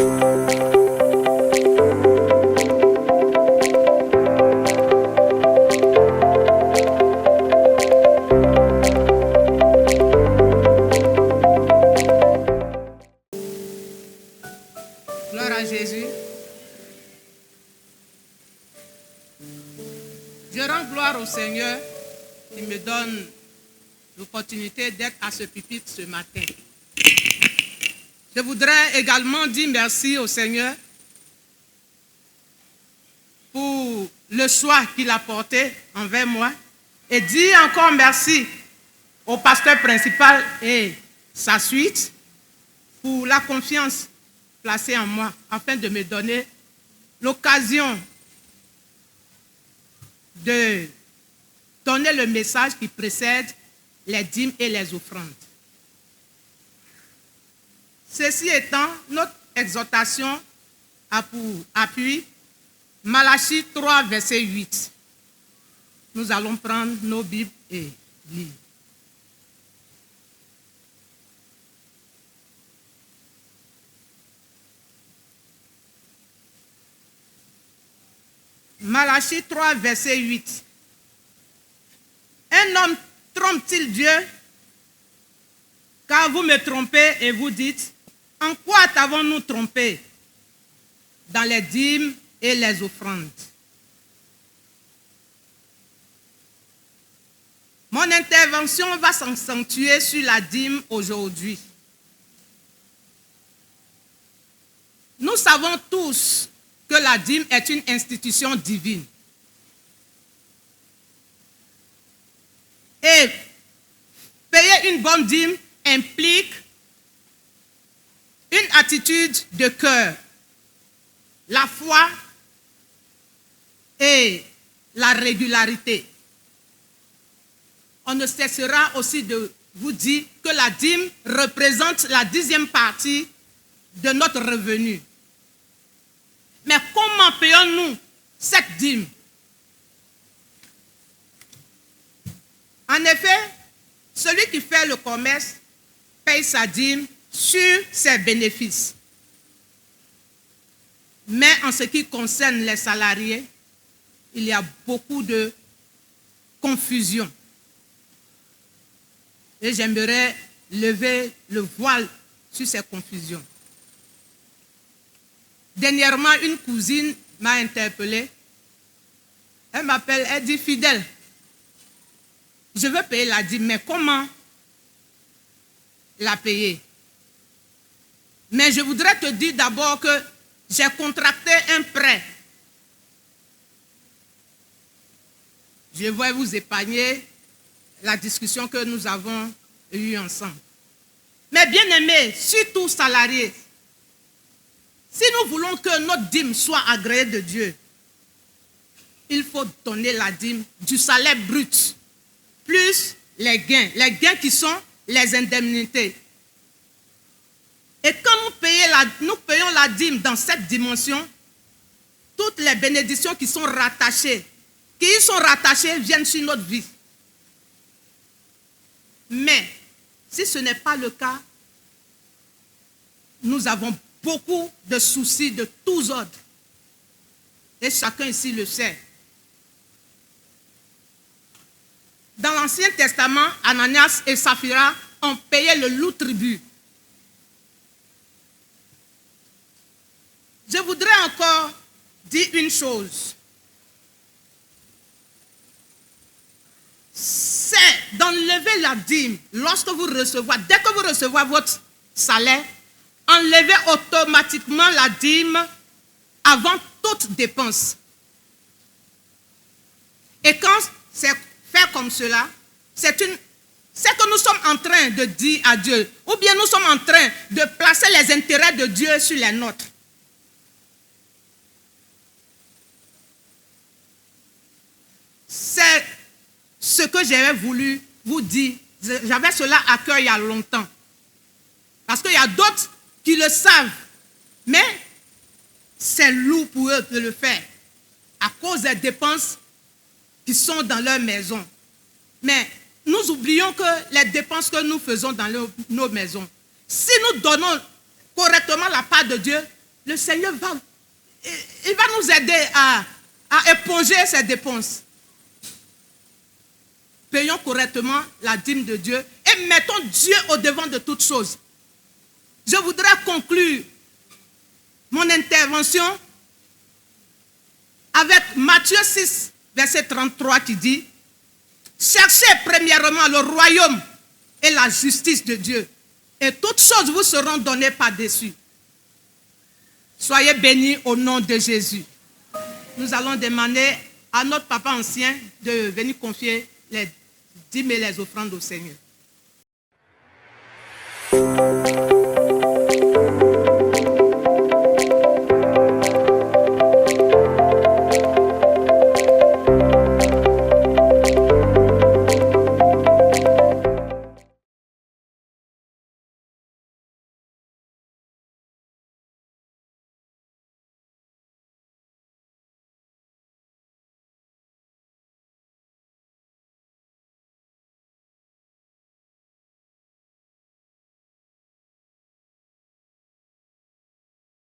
Gloire à Jésus. Je rends gloire au Seigneur qui me donne l'opportunité d'être à ce pupitre ce matin. Je voudrais également dire merci au Seigneur pour le choix qu'il a porté envers moi et dire encore merci au pasteur principal et sa suite pour la confiance placée en moi afin de me donner l'occasion de donner le message qui précède les dîmes et les offrandes. Ceci étant, notre exhortation a pour appui Malachie 3, verset 8. Nous allons prendre nos Bibles et lire. Malachie 3, verset 8. Un homme trompe-t-il Dieu? Car vous me trompez et vous dites, en quoi t'avons-nous trompé? Dans les dîmes et les offrandes. Mon intervention va s'accentuer sur la dîme aujourd'hui. Nous savons tous que la dîme est une institution divine. Et payer une bonne dîme implique une attitude de cœur, la foi et la régularité. On ne cessera aussi de vous dire que la dîme représente la 10e partie de notre revenu. Mais comment payons-nous cette dîme? En effet, celui qui fait le commerce paye sa dîme sur ses bénéfices. Mais en ce qui concerne les salariés, il y a beaucoup de confusion. Et j'aimerais lever le voile sur ces confusions. Dernièrement, une cousine m'a interpellé. Elle m'appelle, elle dit, fidèle, je veux payer la dîme, mais comment la payer? Mais je voudrais te dire d'abord que j'ai contracté un prêt. Je vais vous épargner la discussion que nous avons eue ensemble. Mais bien aimés, surtout salariés, si nous voulons que notre dîme soit agréée de Dieu, il faut donner la dîme du salaire brut, plus les gains qui sont les indemnités. Et quand nous payons la dîme dans cette dimension, toutes les bénédictions qui sont rattachées viennent sur notre vie. Mais si ce n'est pas le cas, nous avons beaucoup de soucis de tous ordres. Et chacun ici le sait. Dans l'Ancien Testament, Ananias et Saphira ont payé le lourd tribut. Je voudrais encore dire une chose. C'est d'enlever la dîme lorsque vous recevez, dès que vous recevez votre salaire, enlevez automatiquement la dîme avant toute dépense. Et quand c'est fait comme cela, c'est que nous sommes en train de dire à Dieu, ou bien nous sommes en train de placer les intérêts de Dieu sur les nôtres. C'est ce que j'avais voulu vous dire. J'avais cela à cœur il y a longtemps. Parce qu'il y a d'autres qui le savent. Mais c'est lourd pour eux de le faire. À cause des dépenses qui sont dans leur maison. Mais nous oublions que les dépenses que nous faisons dans nos maisons, si nous donnons correctement la part de Dieu, le Seigneur va nous aider à éponger ces dépenses. Payons correctement la dîme de Dieu et mettons Dieu au devant de toutes choses. Je voudrais conclure mon intervention avec Matthieu 6, verset 33 qui dit: cherchez premièrement le royaume et la justice de Dieu, et toutes choses vous seront données par-dessus. Soyez bénis au nom de Jésus. Nous allons demander à notre papa ancien de venir confier les dîmes et les offrandes au Seigneur.